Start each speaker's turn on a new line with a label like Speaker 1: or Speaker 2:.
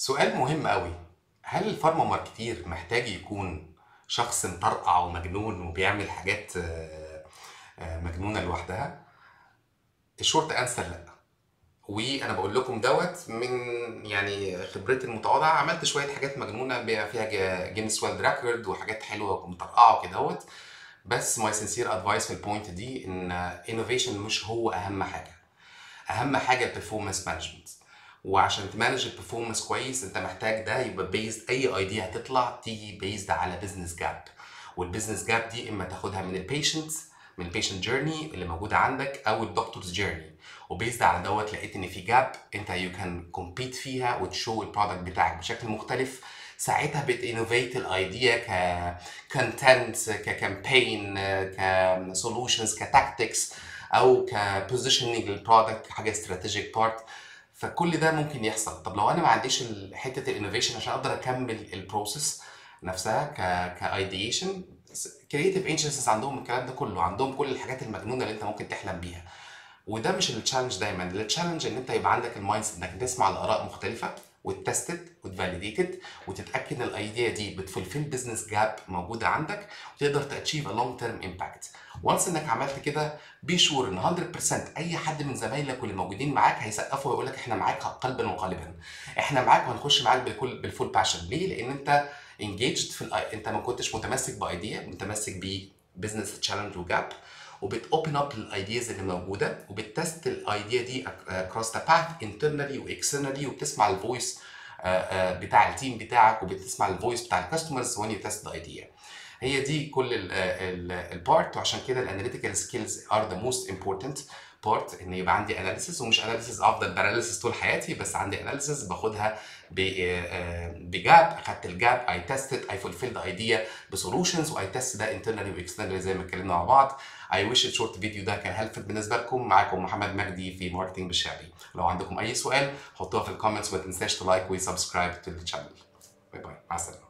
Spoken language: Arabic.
Speaker 1: سؤال مهم قوي. هل الفارما ماركتير محتاج يكون شخص مطرقع ومجنون وبيعمل حاجات مجنونة لوحدها؟ الشورت انسر لا. وانا بقول لكم دوت من يعني خبرتي المتواضعه. عملت شويه حاجات مجنونه فيها جينيس وورلد ريكورد وحاجات حلوه ومطرقعه وكدهوت. بس ماي سنسير ادفايس في البوينت دي ان انوفيشن مش هو اهم حاجه. اهم حاجه البرفورمانس مانجمنت. وعشان تمانج البرفورمانس كويس انت محتاج ده يبقى بيزد. اي ايديا هتطلع تيجي بيزد على بزنس جاب. والبزنس جاب دي اما تاخدها من البيشنت، من البيشنت جيرني اللي موجوده عندك، او الدكتورز جيرني. وبيزد على دوت لقيت ان في جاب انت يو كان كومبيت فيها وتشو البرودكت بتاعك بشكل مختلف. ساعتها بتانوفيت الايديا ككونتنت، ككامبين، كسولوشنز، كتاكتكس، او كبوزيشننج للبرودكت، حاجه استراتيجيك بارت. فكل ده ممكن يحصل. طب لو انا ما عنديش حته الانوفيشن عشان اقدر اكمل البروسيس نفسها كايديشن. كرييتيف ايجنسيز عندهم الكلام ده كله، عندهم كل الحاجات المجنونه اللي انت ممكن تحلم بيها. وده مش التشالنج دايما. التشالنج ان انت يبقى عندك المايند انك تسمع لاراء مختلفه وتستد وتفاليديتد وتتاكد ان الايديا دي بتفلفل بزنس جاب موجوده عندك وتقدر تاتشيف ا لونج تيرم امباكت. وانس انك عملت كده بي شور ان 100% اي حد من زمايلك واللي موجودين معاك هيسقفوا ويقول لك احنا معاك قلبا وقالبا. احنا معاك وهنخش معاك بالفول باشن. ليه؟ لان انت انجيجد انت ما كنتش متمسك بايديا، متمسك ببزنس تشالنج وجاب، وبتوبن اب الايدياز اللي موجوده وبتست الايديا دي اكروس ذا باث انترنالي واكسترنالي، وبتسمع الفويس بتاع التيم بتاعك، وبتسمع الفويس بتاع الكاستمرز وين يو تيست ذا ايديا. هي دي كل البارت. وعشان كده الاناليتيكال سكيلز ار ذا موست امبورتنت بارت. ان يبقى عندي اناليسيس، ومش اناليسيس افضل باناليسيس طول حياتي، بس عندي اناليسيس باخدها بجاب. اخدت الجاب، اي تيستد، اي فولفيلد ايديا بسولوشنز، واي تيست ده انترنالي واكسترنالي زي ما اتكلمنا مع بعض. اي ويش الشورت فيديو ده كان هيلفل بالنسبه لكم. معاكم محمد مجدي في ماركتنج بالشعبي. لو عندكم اي سؤال حطوها في الكومنتس، وما تنساش تلايك وسبسكرايب تو الشانل. باي باي، مع السلامه.